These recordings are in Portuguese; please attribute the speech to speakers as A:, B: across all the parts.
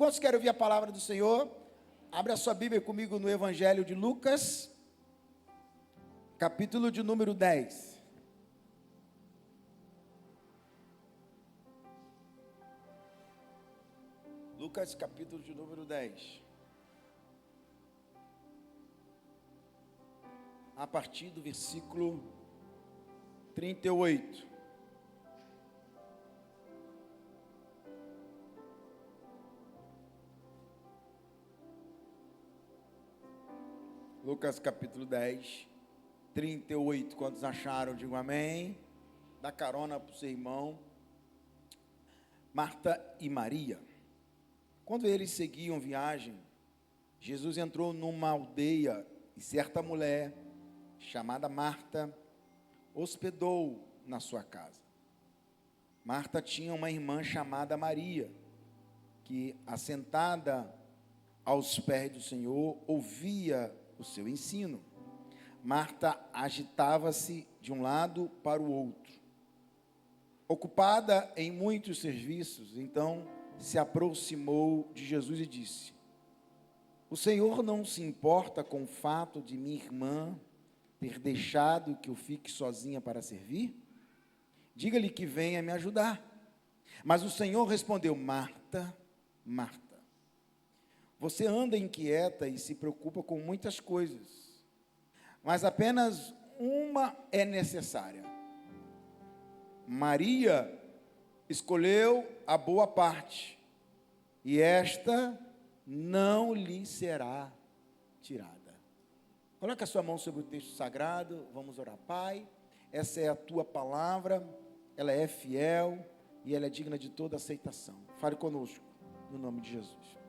A: Quantos querem ouvir a palavra do Senhor? Abra a sua Bíblia comigo no Evangelho de Lucas, capítulo de número 10. Lucas, capítulo de número 10. A partir do versículo 38. Lucas capítulo 10, 38. Quantos acharam? Digam amém. Dá carona para o seu irmão. Marta e Maria. Quando eles seguiam viagem, Jesus entrou numa aldeia e certa mulher, chamada Marta, hospedou na sua casa. Marta tinha uma irmã chamada Maria, que, assentada aos pés do Senhor, ouvia o seu ensino. Marta agitava-se de um lado para o outro, ocupada em muitos serviços. Então se aproximou de Jesus e disse: o Senhor não se importa com o fato de minha irmã ter deixado que eu fique sozinha para servir? Diga-lhe que venha me ajudar. Mas o Senhor respondeu: Marta, Marta, você anda inquieta e se preocupa com muitas coisas, mas apenas uma é necessária. Maria escolheu a boa parte, e esta não lhe será tirada. Coloque a sua mão sobre o texto sagrado, vamos orar. Pai, essa é a tua palavra, ela é fiel e ela é digna de toda aceitação. Fale conosco, no nome de Jesus.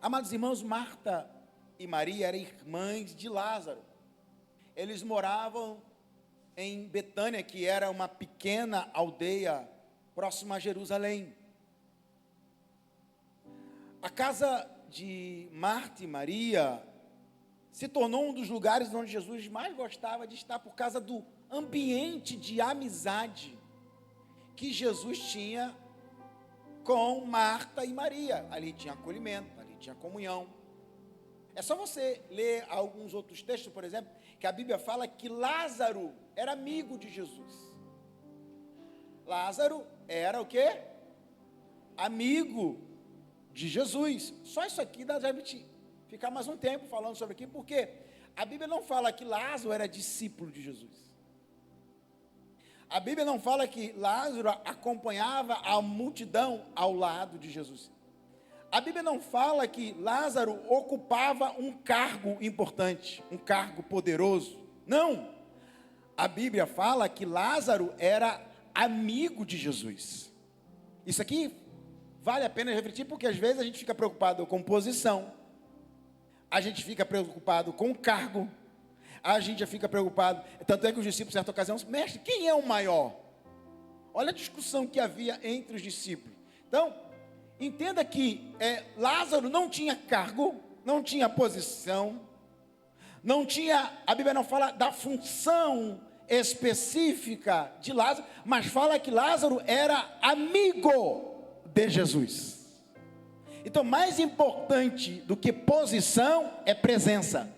A: Amados irmãos, Marta e Maria eram irmãs de Lázaro. Eles moravam em Betânia, que era uma pequena aldeia próxima a Jerusalém. A casa de Marta e Maria se tornou um dos lugares onde Jesus mais gostava de estar, por causa do ambiente de amizade que Jesus tinha com Marta e Maria. Ali tinha acolhimento, ali tinha comunhão. É só você ler alguns outros textos, por exemplo, que a Bíblia fala que Lázaro era amigo de Jesus. Lázaro era o quê? Amigo de Jesus. Só isso aqui dá pra gente ficar mais um tempo falando sobre aqui, porque a Bíblia não fala que Lázaro era discípulo de Jesus. A Bíblia não fala que Lázaro acompanhava a multidão ao lado de Jesus. A Bíblia não fala que Lázaro ocupava um cargo importante, um cargo poderoso. Não. A Bíblia fala que Lázaro era amigo de Jesus. Isso aqui vale a pena refletir, porque às vezes a gente fica preocupado com posição, a gente fica preocupado com cargo, a gente já fica preocupado. Tanto é que os discípulos, em certa ocasião, mestre, quem é o maior? Olha a discussão que havia entre os discípulos. Então, entenda que Lázaro não tinha cargo, não tinha posição, não tinha, a Bíblia não fala da função específica de Lázaro, mas fala que Lázaro era amigo de Jesus. Então, mais importante do que posição é presença.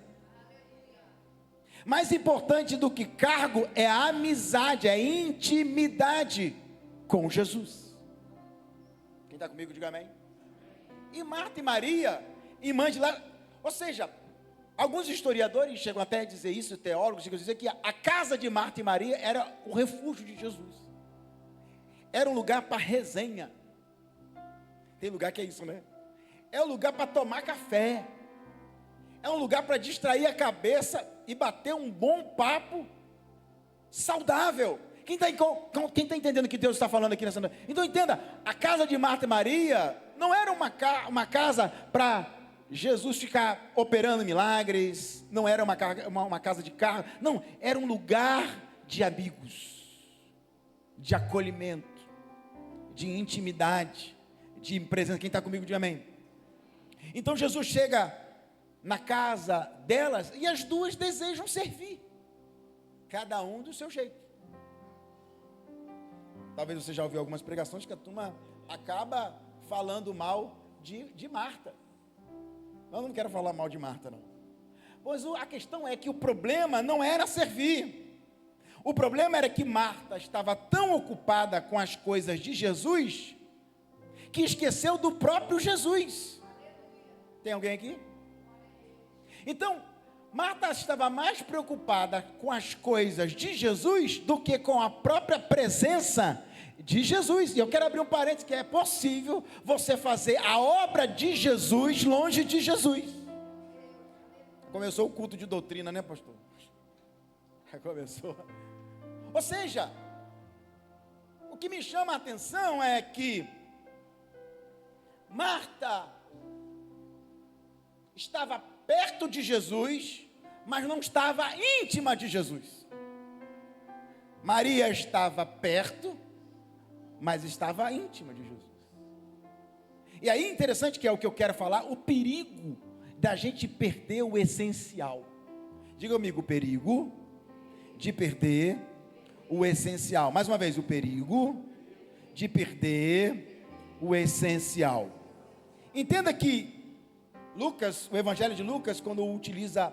A: Mais importante do que cargo é a amizade, é a intimidade com Jesus. Quem está comigo, diga amém. E Marta e Maria, irmãs de Lázaro, ou seja, alguns historiadores chegam até a dizer isso, teólogos chegam a dizer que a casa de Marta e Maria era o refúgio de Jesus. Era um lugar para resenha. Tem lugar que é isso, né? É um lugar para tomar café. É um lugar para distrair a cabeça e bater um bom papo saudável. Quem está entendendo o que Deus está falando aqui nessa noite? Então entenda, a casa de Marta e Maria não era uma casa para Jesus ficar operando milagres, não era uma casa de carro, não, era um lugar de amigos, de acolhimento, de intimidade, de presença. Quem está comigo, diga amém. Então Jesus chega na casa delas e as duas desejam servir, cada um do seu jeito. Talvez você já ouviu algumas pregações que a turma acaba falando mal de Marta. Eu não quero falar mal de Marta, não. Pois a questão é que o problema não era servir. O problema era que Marta estava tão ocupada com as coisas de Jesus, que esqueceu do próprio Jesus. Tem alguém aqui? Então, Marta estava mais preocupada com as coisas de Jesus do que com a própria presença de Jesus. E eu quero abrir um parênteses, que é possível você fazer a obra de Jesus longe de Jesus. Começou o culto de doutrina, né, pastor? Começou. Ou seja, o que me chama a atenção é que Marta estava perto de Jesus, mas não estava íntima de Jesus. Maria estava perto, mas estava íntima de Jesus. E aí interessante, que é o que eu quero falar, o perigo da gente perder o essencial. Diga comigo, o perigo de perder o essencial. Mais uma vez, o perigo de perder o essencial. Entenda que Lucas, o Evangelho de Lucas, quando utiliza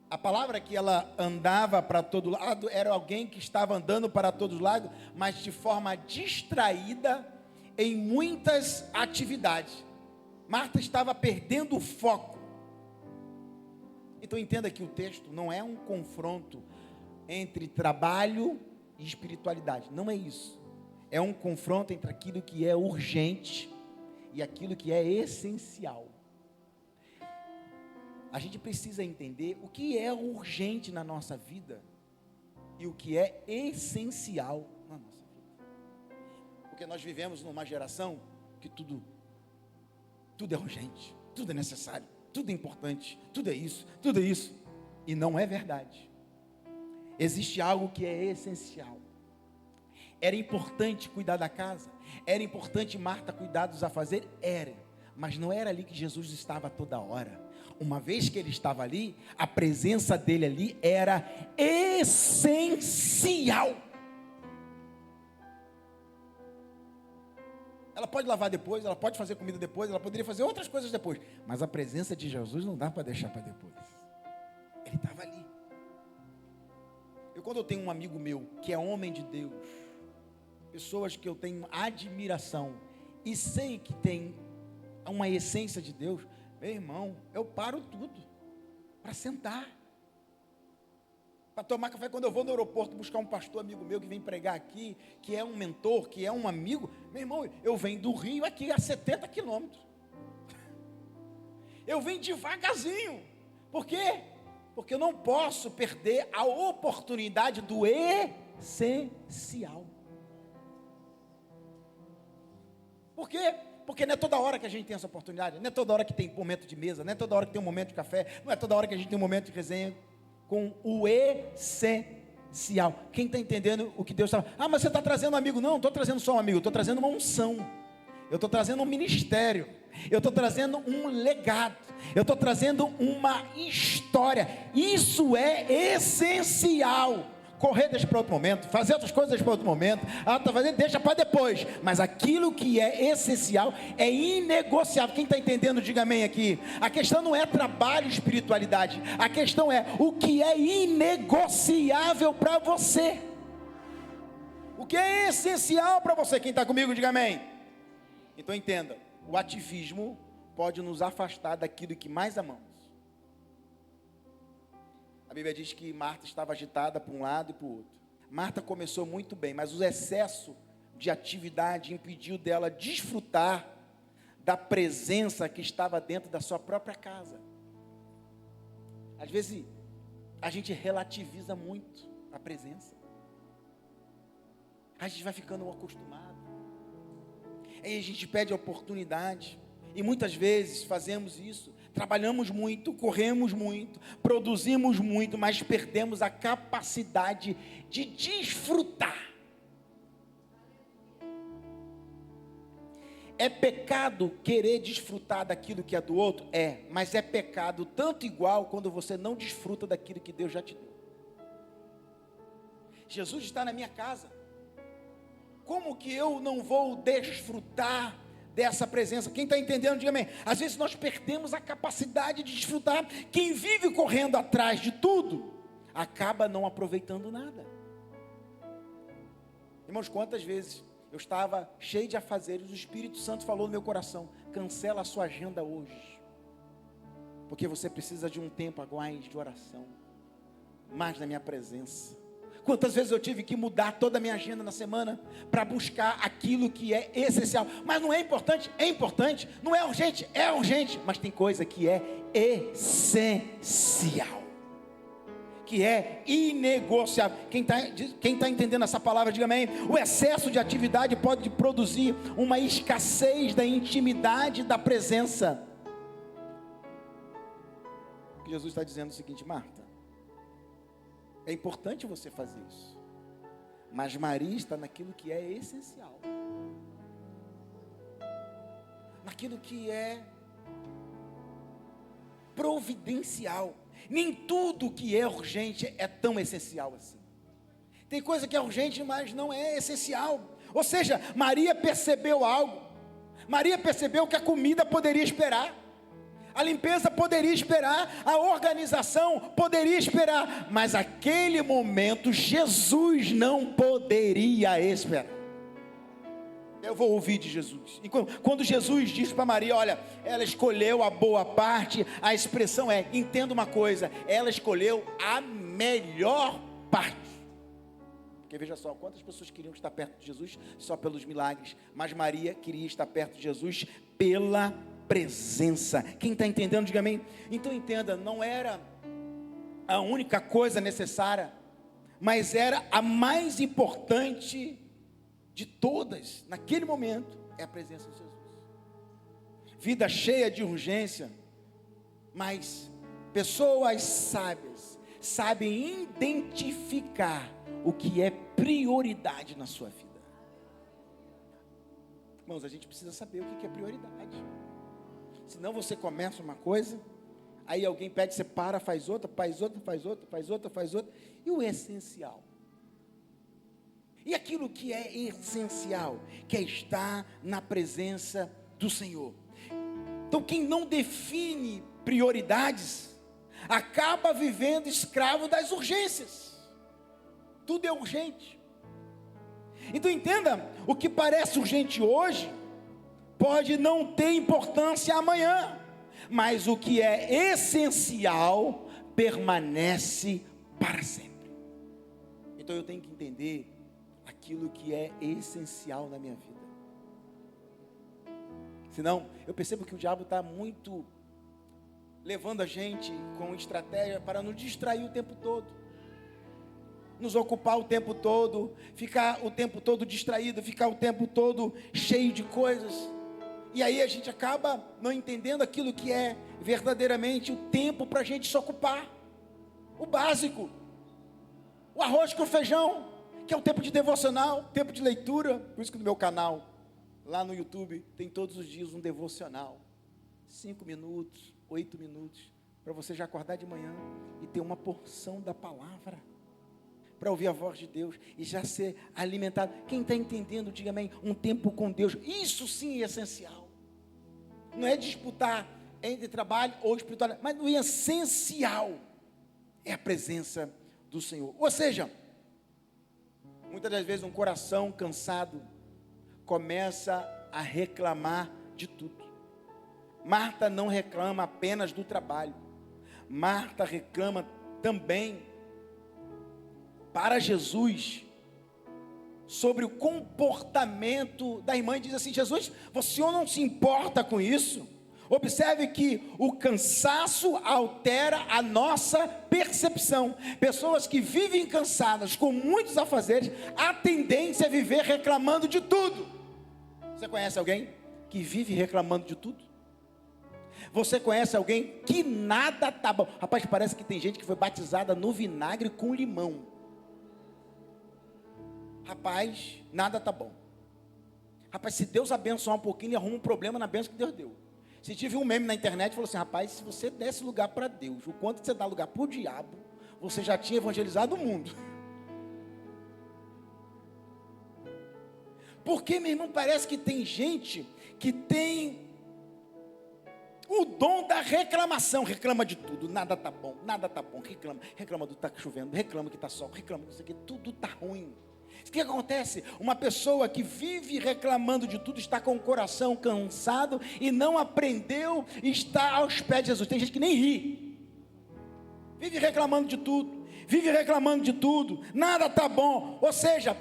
A: a palavra que ela andava para todo lado, era alguém que estava andando para todos os lados, mas de forma distraída em muitas atividades. Marta estava perdendo o foco. Então entenda que o texto não é um confronto entre trabalho e espiritualidade. Não é isso. É um confronto entre aquilo que é urgente e aquilo que é essencial. A gente precisa entender o que é urgente na nossa vida e o que é essencial na nossa vida. Porque nós vivemos numa geração que tudo é urgente, tudo é necessário, tudo é importante, tudo é isso, e não é verdade. Existe algo que é essencial. Era importante cuidar da casa, era importante Marta cuidar dos afazeres, mas não era ali que Jesus estava toda hora. Uma vez que ele estava ali, a presença dele ali era essencial. Ela pode lavar depois, ela pode fazer comida depois, ela poderia fazer outras coisas depois, mas a presença de Jesus não dá para deixar para depois. Ele estava ali. Quando eu tenho um amigo meu que é homem de Deus, pessoas que eu tenho admiração e sei que tem uma essência de Deus, meu irmão, eu paro tudo para sentar, para tomar café. Quando eu vou no aeroporto buscar um pastor amigo meu que vem pregar aqui, que é um mentor, que é um amigo, meu irmão, eu venho do Rio aqui a 70 quilômetros, eu venho devagarzinho. Por quê? Porque eu não posso perder a oportunidade do essencial. Por quê? Porque não é toda hora que a gente tem essa oportunidade, não é toda hora que tem momento de mesa, não é toda hora que tem um momento de café, não é toda hora que a gente tem um momento de resenha com o essencial. Quem está entendendo o que Deus está... mas você está trazendo um amigo? Não estou trazendo só um amigo, estou trazendo uma unção, eu estou trazendo um ministério, eu estou trazendo um legado, eu estou trazendo uma história. Isso é essencial. Correr deixa para outro momento, fazer outras coisas deixa para outro momento, deixa para depois, mas aquilo que é essencial é inegociável. Quem está entendendo, diga amém aqui. A questão não é trabalho e espiritualidade, a questão é o que é inegociável para você, o que é essencial para você. Quem está comigo, diga amém. Então entenda, o ativismo pode nos afastar daquilo que mais amamos. A Bíblia diz que Marta estava agitada para um lado e para o outro. Marta começou muito bem, mas o excesso de atividade impediu dela desfrutar da presença que estava dentro da sua própria casa. Às vezes, a gente relativiza muito a presença. A gente vai ficando acostumado. Aí a gente pede a oportunidade. E muitas vezes fazemos isso. Trabalhamos muito, corremos muito, produzimos muito, mas perdemos a capacidade de desfrutar. É pecado querer desfrutar daquilo que é do outro? É, mas é pecado tanto igual quando você não desfruta daquilo que Deus já te deu. Jesus está na minha casa. Como que eu não vou desfrutar dessa presença. Quem está entendendo, diga amém. Às vezes nós perdemos a capacidade de desfrutar. Quem vive correndo atrás de tudo, acaba não aproveitando nada. Irmãos, quantas vezes eu estava cheio de afazeres, o Espírito Santo falou no meu coração: cancela a sua agenda hoje, porque você precisa de um tempo a mais de oração, mais na minha presença. Quantas vezes eu tive que mudar toda a minha agenda na semana para buscar aquilo que é essencial. Mas não é importante, é importante. Não é urgente, é urgente. Mas tem coisa que é essencial, que é inegociável. Quem tá entendendo essa palavra, diga amém. O excesso de atividade pode produzir uma escassez da intimidade da presença. Jesus está dizendo o seguinte: Marta, é importante você fazer isso, mas Maria está naquilo que é essencial, naquilo que é providencial. Nem tudo que é urgente é tão essencial assim. Tem coisa que é urgente, mas não é essencial. Ou seja, Maria percebeu algo. Maria percebeu que a comida poderia esperar, a limpeza poderia esperar, a organização poderia esperar, mas aquele momento Jesus não poderia esperar. Eu vou ouvir de Jesus. E quando Jesus diz para Maria: olha, ela escolheu a boa parte, a expressão é: entenda uma coisa, ela escolheu a melhor parte. Porque veja só, quantas pessoas queriam estar perto de Jesus só pelos milagres, mas Maria queria estar perto de Jesus pela presença. Quem está entendendo, diga amém. Então entenda, não era a única coisa necessária, mas era a mais importante de todas, naquele momento, é a presença de Jesus. Vida cheia de urgência, mas pessoas sábias sabem identificar o que é prioridade na sua vida. Irmãos, a gente precisa saber o que é prioridade. Senão você começa uma coisa, aí alguém pede, você para, faz outra, faz outra, faz outra, faz outra, faz outra. E o essencial? E aquilo que é essencial, que é estar na presença do Senhor. Então quem não define prioridades, acaba vivendo escravo das urgências. Tudo é urgente. Então entenda, o que parece urgente hoje, pode não ter importância amanhã, mas o que é essencial, permanece para sempre. Então eu tenho que entender aquilo que é essencial na minha vida. Senão, eu percebo que o diabo está muito levando a gente com estratégia para nos distrair o tempo todo, nos ocupar o tempo todo, ficar o tempo todo distraído, ficar o tempo todo cheio de coisas. E aí a gente acaba não entendendo aquilo que é verdadeiramente o tempo para a gente se ocupar. O básico, o arroz com feijão, que é o tempo de devocional, tempo de leitura. Por isso que no meu canal, lá no YouTube, tem todos os dias um devocional. 5 minutos, 8 minutos, para você já acordar de manhã e ter uma porção da palavra, para ouvir a voz de Deus e já ser alimentado. Quem está entendendo, diga amém, um tempo com Deus, isso sim é essencial. Não é disputar entre trabalho ou espiritualidade, mas o essencial é a presença do Senhor. Ou seja, muitas das vezes um coração cansado começa a reclamar de tudo. Marta não reclama apenas do trabalho, Marta reclama também para Jesus sobre o comportamento da irmã, e diz assim: Jesus, o senhor não se importa com isso? Observe que o cansaço altera a nossa percepção. Pessoas que vivem cansadas, com muitos afazeres, a tendência é viver reclamando de tudo. Você conhece alguém que vive reclamando de tudo? Você conhece alguém que nada tá bom? Rapaz, parece que tem gente que foi batizada no vinagre com limão. Rapaz, nada tá bom. Rapaz, se Deus abençoar um pouquinho, ele arruma um problema na bênção que Deus deu. Se tive um meme na internet, falou assim: rapaz, se você desse lugar para Deus, o quanto você dá lugar para o diabo, você já tinha evangelizado o mundo. Porque, meu irmão, parece que tem gente que tem o dom da reclamação, reclama de tudo, nada está bom, reclama do que está chovendo, reclama que está sol, reclama que isso aqui, tudo está ruim. O que acontece? Uma pessoa que vive reclamando de tudo, está com o coração cansado e não aprendeu, está aos pés de Jesus. Tem gente que nem ri, vive reclamando de tudo, nada está bom. Ou seja,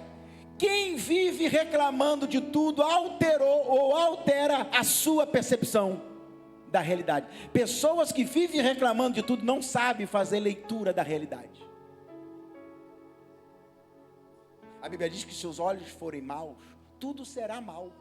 A: quem vive reclamando de tudo alterou ou altera a sua percepção da realidade. Pessoas que vivem reclamando de tudo não sabem fazer leitura da realidade. A Bíblia diz que se os olhos forem maus, tudo será mal.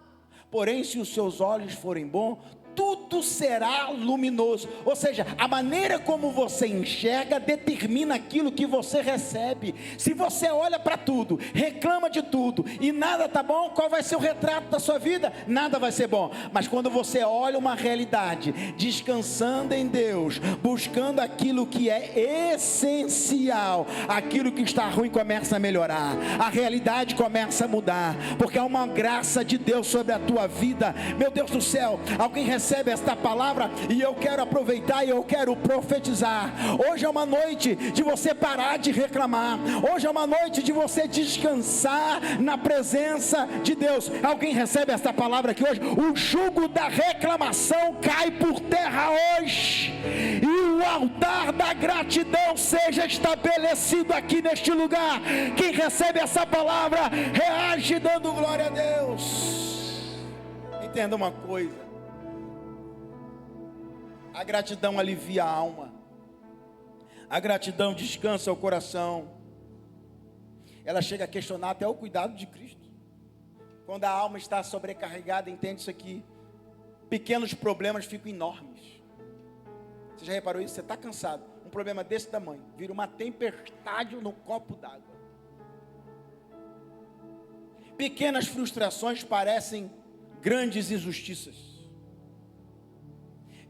A: Porém, se os seus olhos forem bons, tudo será luminoso. Ou seja, a maneira como você enxerga determina aquilo que você recebe. Se você olha para tudo, reclama de tudo e nada está bom, qual vai ser o retrato da sua vida? Nada vai ser bom. Mas quando você olha uma realidade, descansando em Deus, buscando aquilo que é essencial, aquilo que está ruim começa a melhorar, a realidade começa a mudar, porque há uma graça de Deus sobre a tua vida. Meu Deus do céu, alguém recebe esta palavra e eu quero aproveitar e eu quero profetizar. Hoje é uma noite de você parar de reclamar. Hoje é uma noite de você descansar na presença de Deus. Alguém recebe esta palavra aqui hoje? O jugo da reclamação cai por terra hoje e o altar da gratidão seja estabelecido aqui neste lugar. Quem recebe essa palavra reage dando glória a Deus. Entenda uma coisa: a gratidão alivia a alma, a gratidão descansa o coração, ela chega a questionar até o cuidado de Cristo. Quando a alma está sobrecarregada, entende isso aqui, pequenos problemas ficam enormes. Você já reparou isso? Você está cansado, um problema desse tamanho vira uma tempestade no copo d'água. Pequenas frustrações parecem grandes injustiças.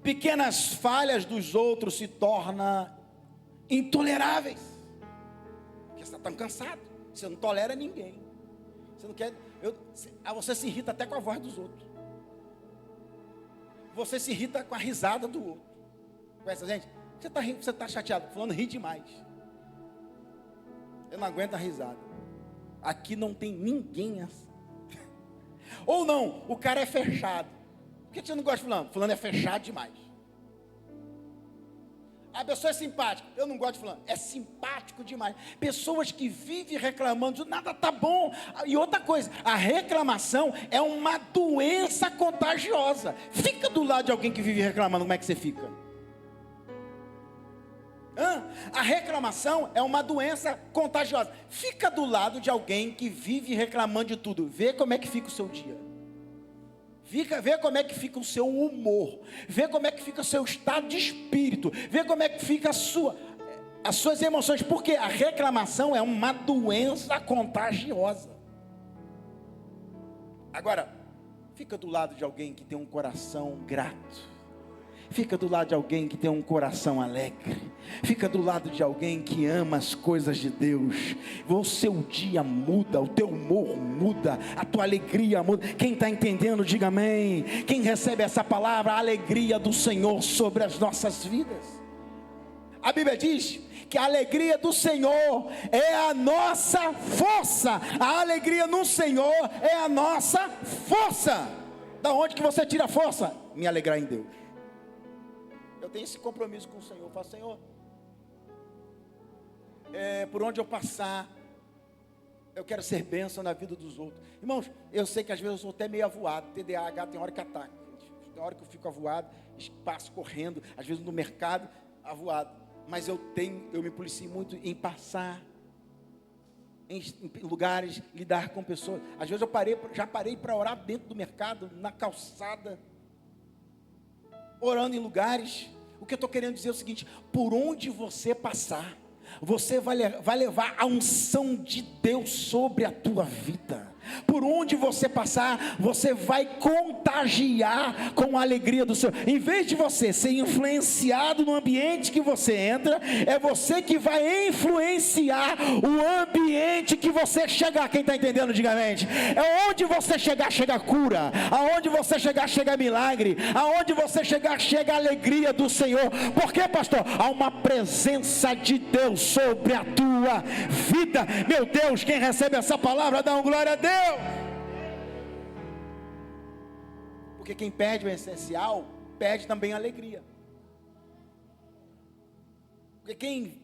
A: Pequenas falhas dos outros se tornam intoleráveis, porque você está tão cansado, você não tolera ninguém, você não quer, você se irrita até com a voz dos outros, você se irrita com a risada do outro. Conhece a gente? Você está rindo, você está chateado, fulano ri demais, eu não aguento a risada, aqui não tem ninguém assim. Ou não, o cara é fechado. Por que você não gosta de fulano? Fulano é fechado demais. A pessoa é simpática. Eu não gosto de fulano. É simpático demais. Pessoas que vivem reclamando de nada está bom. E outra coisa, a reclamação é uma doença contagiosa. Fica do lado de alguém que vive reclamando, como é que você fica? A reclamação é uma doença contagiosa. Fica do lado de alguém que vive reclamando de tudo. Vê como é que fica o seu dia. Vê como é que fica o seu humor, vê como é que fica o seu estado de espírito, vê como é que fica as suas emoções, porque a reclamação é uma doença contagiosa. Agora, fica do lado de alguém que tem um coração grato, fica do lado de alguém que tem um coração alegre, fica do lado de alguém que ama as coisas de Deus. O seu dia muda, o teu humor muda, a tua alegria muda. Quem está entendendo, diga amém. Quem recebe essa palavra, a alegria do Senhor sobre as nossas vidas. A Bíblia diz que a alegria do Senhor é a nossa força. A alegria no Senhor é a nossa força. Da onde que você tira a força? Me alegrar em Deus. Eu tenho esse compromisso com o Senhor. Eu falo, Senhor, por onde eu passar, eu quero ser bênção na vida dos outros. Irmãos, eu sei que às vezes eu sou até meio avoado. TDAH tem hora que ataca. Tem hora que eu fico avoado, passo correndo, às vezes no mercado, avoado. Mas eu me policio muito em passar em lugares, lidar com pessoas. Às vezes já parei para orar dentro do mercado, na calçada, orando em lugares. O que eu estou querendo dizer é o seguinte: por onde você passar, você vai levar a unção de Deus sobre a tua vida. por onde você passar, você vai contagiar com a alegria do Senhor. Em vez de você ser influenciado no ambiente que você entra, é você que vai influenciar o ambiente que você chegar. Quem está entendendo, diga amém. É onde você chegar, chega cura. Aonde você chegar, chega milagre. Aonde você chegar, chega a alegria do Senhor. Por quê, pastor? Há uma presença de Deus sobre a tua vida. Meu Deus, quem recebe essa palavra, dá uma glória a Deus. Porque quem perde o essencial, perde também a alegria. Porque quem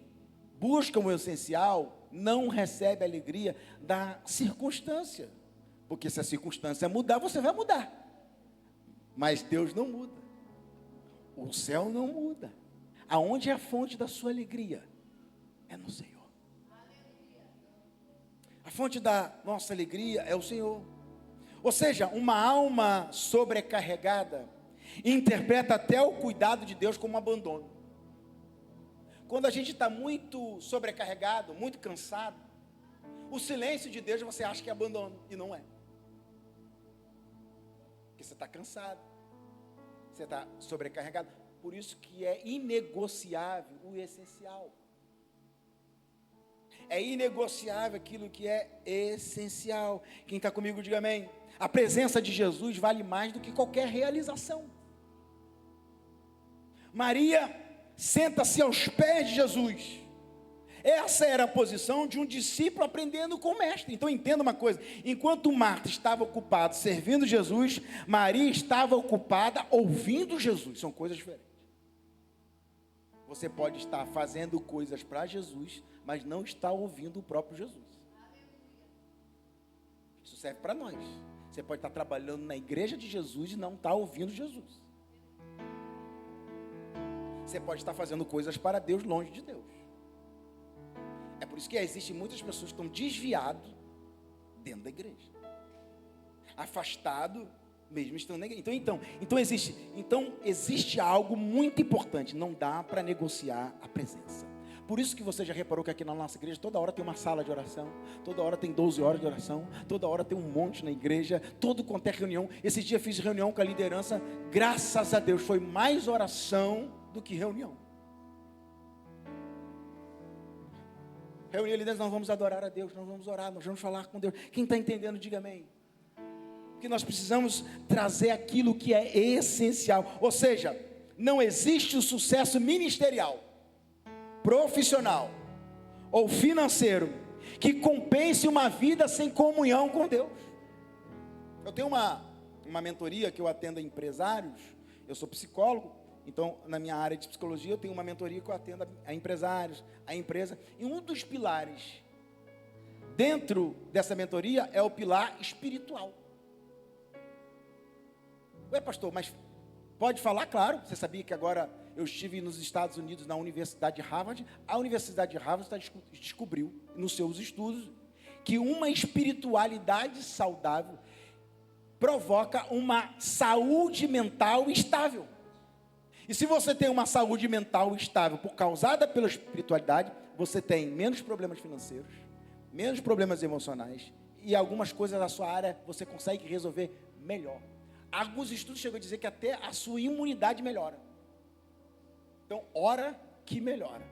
A: busca o essencial, não recebe a alegria da circunstância. Porque se a circunstância mudar, você vai mudar. Mas Deus não muda. O céu não muda. Aonde é a fonte da sua alegria? É no Senhor. A fonte da nossa alegria é o Senhor. Ou seja, uma alma sobrecarregada interpreta até o cuidado de Deus como abandono. Quando a gente está muito sobrecarregado, muito cansado, o silêncio de Deus você acha que é abandono, e não é. Porque você está cansado, você está sobrecarregado. Por isso que é inegociável o essencial. É inegociável aquilo que é essencial. Quem está comigo, diga amém. A presença de Jesus vale mais do que qualquer realização. Maria senta-se aos pés de Jesus. Essa era a posição de um discípulo aprendendo com o mestre. Então entenda uma coisa: enquanto Marta estava ocupada servindo Jesus, Maria estava ocupada ouvindo Jesus. São coisas diferentes. Você pode estar fazendo coisas para Jesus, mas não está ouvindo o próprio Jesus. Isso serve para nós. Você pode estar trabalhando na igreja de Jesus e não estar ouvindo Jesus. Você pode estar fazendo coisas para Deus longe de Deus. É por isso que existem muitas pessoas que estão desviadas dentro da igreja, afastado mesmo estando na igreja. Então existe algo muito importante. Não dá para negociar a presença. Por isso que você já reparou que aqui na nossa igreja toda hora tem uma sala de oração, toda hora tem 12 horas de oração, toda hora tem um monte na igreja, todo quanto é reunião. Esse dia fiz reunião com a liderança, graças a Deus foi mais oração do que reunião. Reunir a liderança, nós vamos adorar a Deus, nós vamos orar, nós vamos falar com Deus. Quem está entendendo, diga amém. Porque nós precisamos trazer aquilo que é essencial. Ou seja, não existe o sucesso ministerial, profissional ou financeiro que compense uma vida sem comunhão com Deus. Eu tenho uma mentoria que eu atendo a empresários. Eu sou psicólogo, então na minha área de psicologia eu tenho uma mentoria que eu atendo a empresários, a empresa. E um dos pilares dentro dessa mentoria é o pilar espiritual. Ué, pastor, mas pode falar? Claro. Você sabia que agora eu estive nos Estados Unidos, na Universidade de Harvard. A Universidade de Harvard descobriu, nos seus estudos, que uma espiritualidade saudável provoca uma saúde mental estável. E se você tem uma saúde mental estável causada pela espiritualidade, você tem menos problemas financeiros, menos problemas emocionais, e algumas coisas da sua área você consegue resolver melhor. Alguns estudos chegam a dizer que até a sua imunidade melhora. Então, ora que melhora.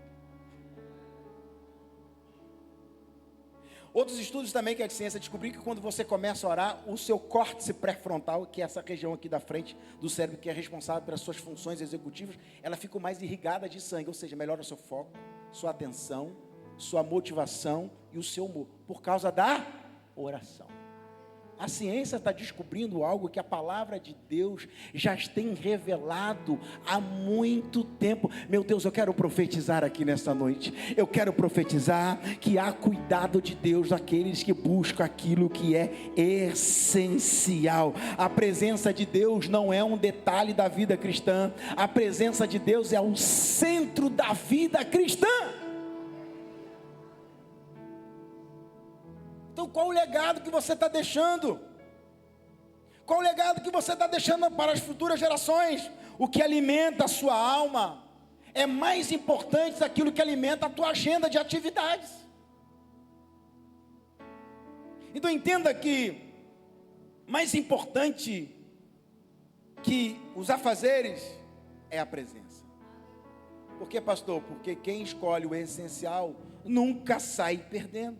A: Outros estudos também que a ciência descobriu que quando você começa a orar, o seu córtex pré-frontal, que é essa região aqui da frente do cérebro, que é responsável pelas suas funções executivas, ela fica mais irrigada de sangue, ou seja, melhora o seu foco, sua atenção, sua motivação e o seu humor, por causa da oração. A ciência está descobrindo algo que a palavra de Deus já tem revelado há muito tempo. Meu Deus, eu quero profetizar aqui nessa noite. Eu quero profetizar que há cuidado de Deus daqueles que buscam aquilo que é essencial. A presença de Deus não é um detalhe da vida cristã. A presença de Deus é o centro da vida cristã. Então, qual o legado que você está deixando? Qual o legado que você está deixando para as futuras gerações? O que alimenta a sua alma é mais importante daquilo que alimenta a tua agenda de atividades. Então, entenda que mais importante que os afazeres é a presença. Por que, pastor? Porque quem escolhe o essencial nunca sai perdendo.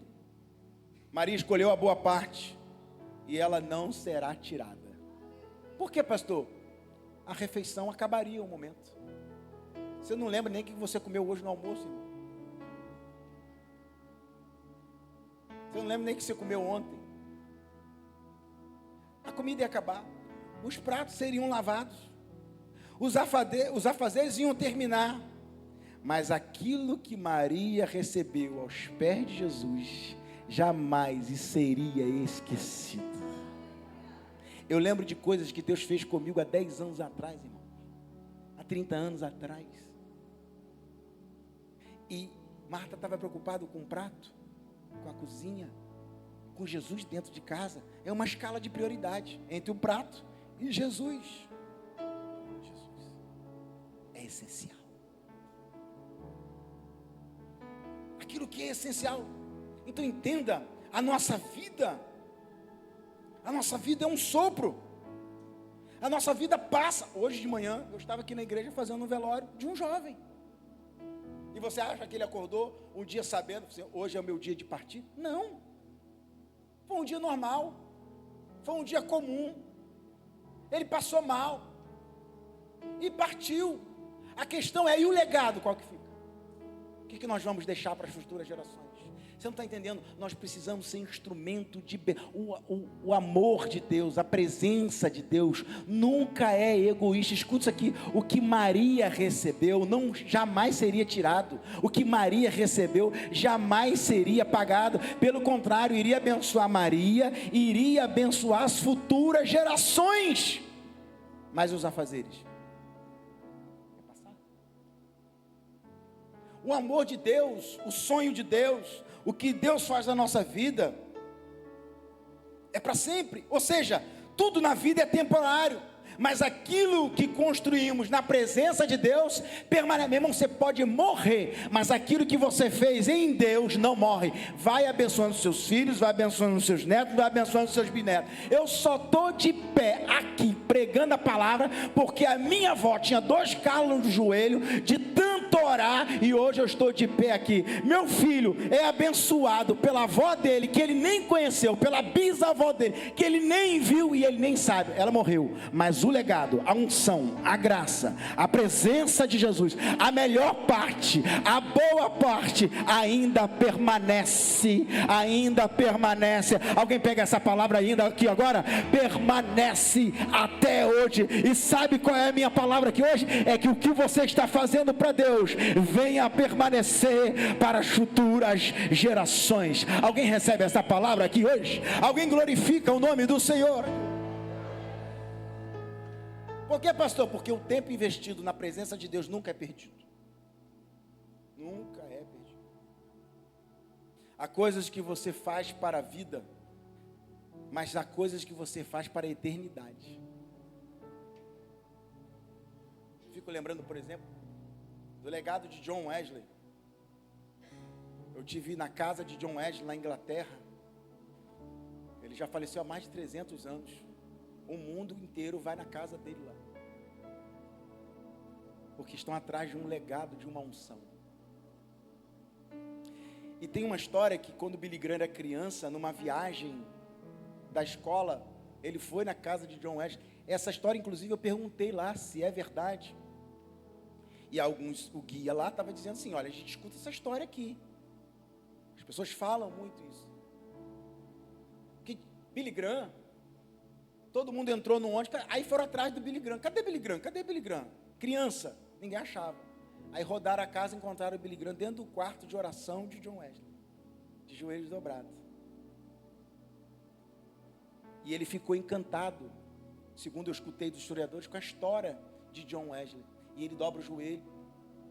A: Maria escolheu a boa parte e ela não será tirada. Por que, pastor? A refeição acabaria um momento. Você não lembra nem o que você comeu hoje no almoço, irmão? Você não lembra nem o que você comeu ontem? A comida ia acabar. Os pratos seriam lavados. Os afazeres iam terminar. Mas aquilo que Maria recebeu aos pés de Jesus jamais seria esquecido. Eu lembro de coisas que Deus fez comigo há 10 anos atrás, irmão. Há 30 anos atrás. E Marta estava preocupada com o prato, com a cozinha, com Jesus dentro de casa. É uma escala de prioridade entre o prato e Jesus. Jesus é essencial. Aquilo que é essencial. Então entenda, a nossa vida é um sopro. A nossa vida passa. Hoje de manhã eu estava aqui na igreja fazendo um velório de um jovem. E você acha que ele acordou um dia sabendo, hoje é o meu dia de partir? Não. Foi um dia normal. Foi um dia comum. Ele passou mal. E partiu. A questão é, e o legado qual que fica? O que nós vamos deixar para as futuras gerações? Você não está entendendo? Nós precisamos ser instrumento de... O amor de Deus, a presença de Deus, nunca é egoísta. Escuta isso aqui, o que Maria recebeu, jamais seria tirado. O que Maria recebeu, jamais seria pagado. Pelo contrário, iria abençoar Maria, iria abençoar as futuras gerações. Mas os afazeres? O amor de Deus, o sonho de Deus, o que Deus faz na nossa vida, é para sempre. Ou seja, tudo na vida é temporário, mas aquilo que construímos na presença de Deus, permanece. Meu irmão, você pode morrer, mas aquilo que você fez em Deus não morre. Vai abençoando seus filhos, vai abençoando seus netos, vai abençoando seus bisnetos. Eu só estou de pé aqui, pregando a palavra, porque a minha avó tinha 2 calos no joelho, de tanto orar, e hoje eu estou de pé aqui. Meu filho é abençoado pela avó dele, que ele nem conheceu, pela bisavó dele, que ele nem viu e ele nem sabe, ela morreu, mas o legado, a unção, a graça, a presença de Jesus, a melhor parte, a boa parte, ainda permanece, alguém pega essa palavra ainda aqui agora, permanece até hoje. E sabe qual é a minha palavra aqui hoje? É que o que você está fazendo para Deus, venha permanecer para as futuras gerações. Alguém recebe essa palavra aqui hoje? Alguém glorifica o nome do Senhor? Por que, pastor? Porque o tempo investido na presença de Deus nunca é perdido. Nunca é perdido. Há coisas que você faz para a vida, mas há coisas que você faz para a eternidade. Fico lembrando, por exemplo, do legado de John Wesley. Eu tive na casa de John Wesley, na Inglaterra. Ele já faleceu há mais de 300 anos. O mundo inteiro vai na casa dele lá, porque estão atrás de um legado, de uma unção. E tem uma história que quando Billy Graham era criança, numa viagem da escola, ele foi na casa de John Wesley. Essa história, inclusive, eu perguntei lá se é verdade. E o guia lá estava dizendo assim, olha, a gente escuta essa história aqui. As pessoas falam muito isso. Que Billy Graham, todo mundo entrou no ônibus, aí foram atrás do Billy Graham. Cadê Billy Graham? Cadê Billy Graham? Criança, ninguém achava. Aí rodaram a casa e encontraram o Billy Graham dentro do quarto de oração de John Wesley, de joelhos dobrados. E ele ficou encantado, segundo eu escutei dos historiadores, com a história de John Wesley. E ele dobra o joelho,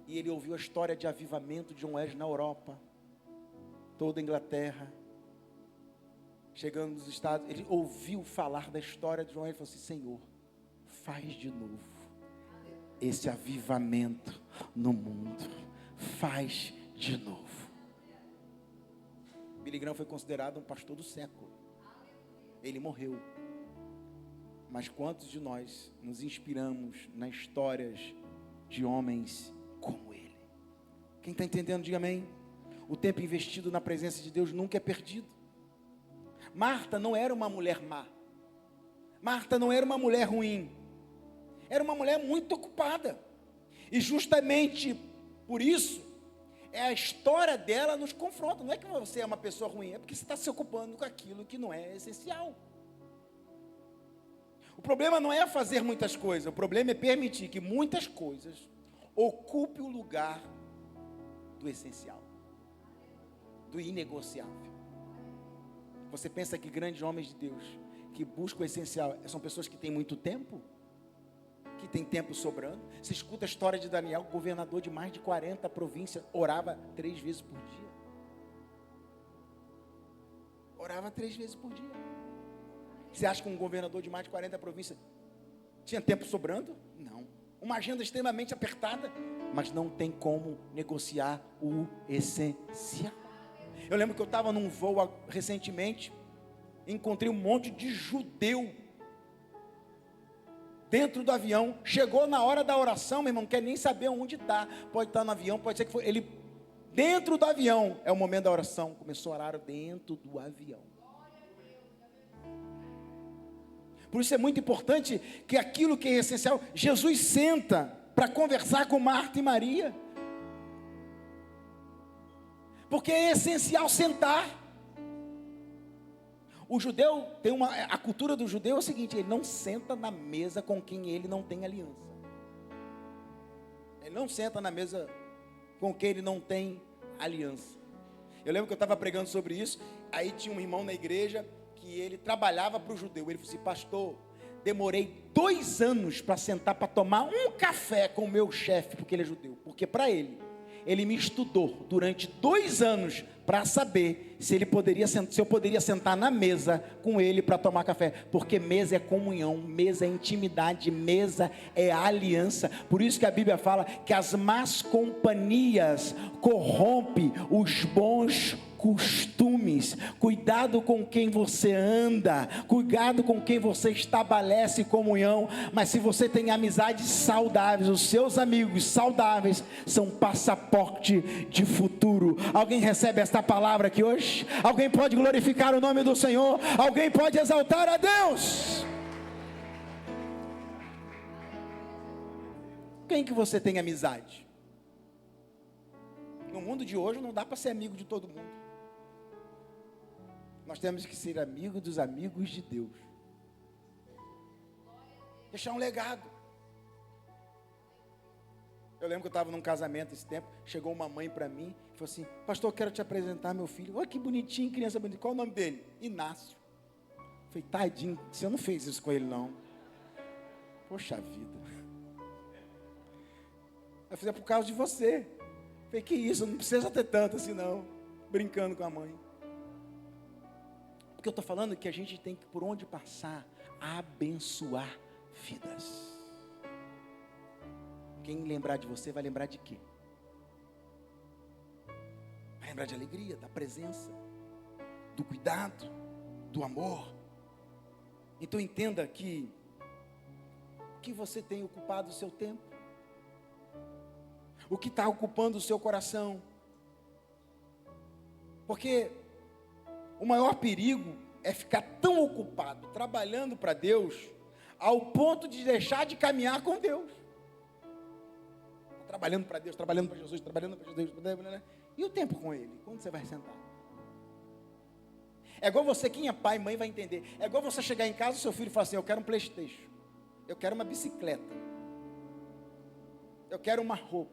A: e ele ouviu a história de avivamento de John Wesley na Europa, toda a Inglaterra, chegando nos Estados, ele ouviu falar da história de John Wesley e falou assim, Senhor, faz de novo esse avivamento no mundo, faz de novo. Billy Graham foi considerado um pastor do século. Ele morreu, Mas quantos de nós nos inspiramos nas histórias de homens como ele? Quem está entendendo, diga amém. O tempo investido na presença de Deus nunca é perdido. Marta não era uma mulher má. Marta não era uma mulher ruim. Era uma mulher muito ocupada. E justamente por isso, a história dela nos confronta. Não é que você é uma pessoa ruim, é porque você está se ocupando com aquilo que não é essencial. O problema não é fazer muitas coisas, o problema é permitir que muitas coisas ocupem o lugar do essencial, do inegociável. Você pensa que grandes homens de Deus que buscam o essencial são pessoas que têm muito tempo? Que tem tempo sobrando? Você escuta a história de Daniel, governador de mais de 40 províncias, orava 3 vezes por dia. Orava 3 vezes por dia. Você acha que um governador de mais de 40 províncias tinha tempo sobrando? Não. Uma agenda extremamente apertada, mas não tem como negociar o essencial. Eu lembro que eu estava num voo recentemente, encontrei um monte de judeu dentro do avião. Chegou na hora da oração, meu irmão, não quer nem saber onde está. Pode estar no avião, pode ser que foi. Ele, dentro do avião, é o momento da oração. Começou a orar dentro do avião. Por isso é muito importante que aquilo que é essencial, Jesus senta para conversar com Marta e Maria. Porque é essencial sentar. O judeu tem a cultura do judeu é o seguinte: ele não senta na mesa com quem ele não tem aliança. Ele não senta na mesa com quem ele não tem aliança. Eu lembro que eu estava pregando sobre isso. Aí tinha um irmão na igreja que ele trabalhava para o judeu. Ele falou assim: pastor, demorei 2 anos para sentar para tomar um café com o meu chefe, porque ele é judeu. Porque para ele me estudou durante 2 anos para saber se eu poderia sentar na mesa com ele para tomar café. Porque mesa é comunhão, mesa é intimidade, mesa é aliança. Por isso que a Bíblia fala que as más companhias corrompem os bons costumes. Cuidado com quem você anda, cuidado com quem você estabelece comunhão. Mas se você tem amizades saudáveis, os seus amigos saudáveis são passaporte de futuro. Alguém recebe esta palavra aqui hoje? Alguém pode glorificar o nome do Senhor? Alguém pode exaltar a Deus? Quem que você tem amizade? No mundo de hoje não dá para ser amigo de todo mundo. Nós temos que ser amigos dos amigos de Deus. Deixar um legado. Eu lembro que eu estava num casamento esse tempo. Chegou uma mãe para mim e falou assim: pastor, eu quero te apresentar meu filho. Olha que bonitinho, criança bonita. Qual o nome dele? Inácio. Eu falei: tadinho, você não fez isso com ele não. Poxa vida. Eu fiz: é por causa de você. Eu falei: que isso, não precisa ter tanto assim não. Brincando com a mãe. Porque eu estou falando que a gente tem que, por onde passar, abençoar vidas. Quem lembrar de você vai lembrar de quê? Vai lembrar de alegria, da presença, do cuidado, do amor. Então entenda que você tem ocupado o seu tempo, o que está ocupando o seu coração. Porque o maior perigo é ficar tão ocupado, trabalhando para Deus, ao ponto de deixar de caminhar com Deus. Trabalhando para Deus, trabalhando para Jesus, trabalhando para Deus, e o tempo com Ele? Quando você vai sentar? É igual você, quem é pai e mãe vai entender. É igual você chegar em casa e seu filho falar assim: eu quero um PlayStation, eu quero uma bicicleta, eu quero uma roupa,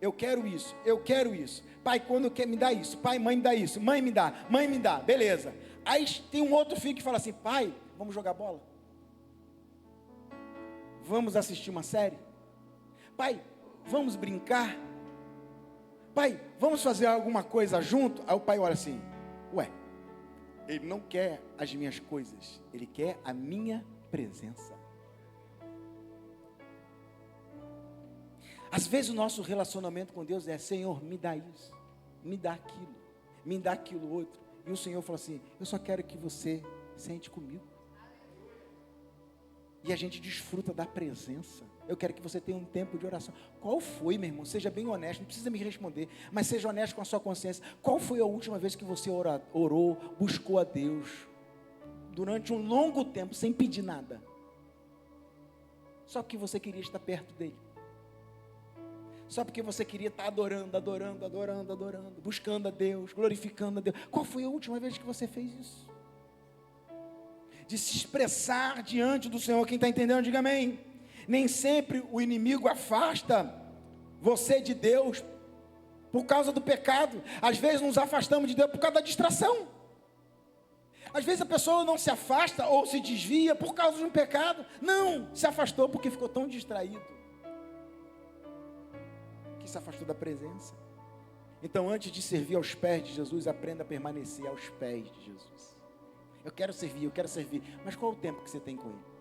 A: eu quero isso, eu quero isso. Pai, quando quer me dá isso? Pai, mãe me dá isso, mãe me dá, beleza. Aí tem um outro filho que fala assim: pai, vamos jogar bola? Vamos assistir uma série? Pai, vamos brincar? Pai, vamos fazer alguma coisa junto? Aí o pai olha assim: ué, ele não quer as minhas coisas, ele quer a minha presença. Às vezes o nosso relacionamento com Deus é: Senhor, me dá isso, me dá aquilo outro. E o Senhor fala assim: eu só quero que você sente comigo. E a gente desfruta da presença. Eu quero que você tenha um tempo de oração. Qual foi, meu irmão? Seja bem honesto, não precisa me responder, mas seja honesto com a sua consciência. Qual foi a última vez que você orou, buscou a Deus, durante um longo tempo, sem pedir nada? Só porque você queria estar perto dele. Só porque você queria estar adorando, buscando a Deus, glorificando a Deus. Qual foi a última vez que você fez isso? De se expressar diante do Senhor. Quem está entendendo, diga amém. Nem sempre o inimigo afasta você de Deus por causa do pecado. Às vezes nos afastamos de Deus por causa da distração. Às vezes a pessoa não se afasta ou se desvia por causa de um pecado. Não, se afastou porque ficou tão distraído que se afastou da presença. Então, antes de servir aos pés de Jesus, aprenda a permanecer aos pés de Jesus. Eu quero servir, mas qual é o tempo que você tem com ele?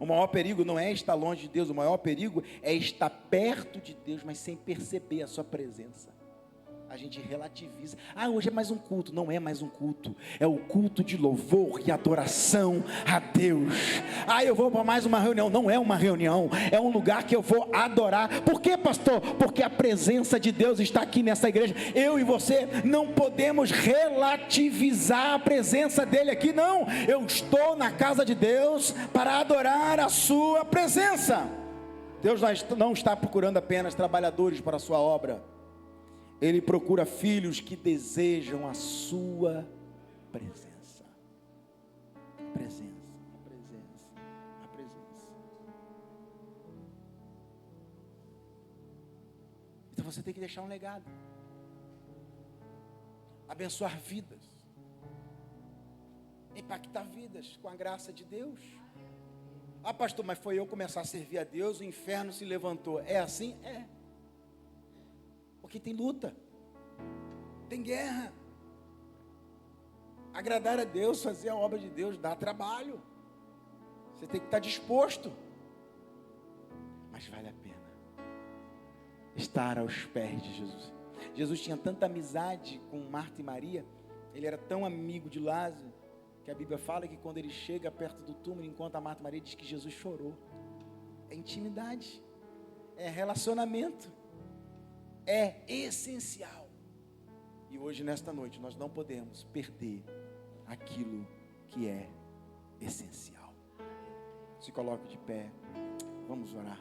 A: O maior perigo não é estar longe de Deus, o maior perigo é estar perto de Deus, mas sem perceber a sua presença. A gente relativiza. Hoje é mais um culto. Não é mais um culto. É o culto de louvor e adoração a Deus. Eu vou para mais uma reunião. Não é uma reunião. É um lugar que eu vou adorar. Por quê, pastor? Porque a presença de Deus está aqui nessa igreja. Eu e você não podemos relativizar a presença dele aqui. Não. Eu estou na casa de Deus para adorar a sua presença. Deus não está procurando apenas trabalhadores para a sua obra. Ele procura filhos que desejam a sua presença. A presença. Então você tem que deixar um legado. Abençoar vidas. Impactar vidas com a graça de Deus. Pastor, mas foi eu começar a servir a Deus, o inferno se levantou. É assim? É. Porque tem luta, tem guerra. Agradar a Deus, fazer a obra de Deus, dá trabalho. Você tem que estar disposto. Mas vale a pena estar aos pés de Jesus. Jesus tinha tanta amizade com Marta e Maria, ele era tão amigo de Lázaro, que a Bíblia fala que quando ele chega perto do túmulo, encontra Marta e Maria, diz que Jesus chorou. É intimidade, é relacionamento. É essencial. E hoje, nesta noite, nós não podemos perder aquilo que é essencial. Se coloque de pé, vamos orar.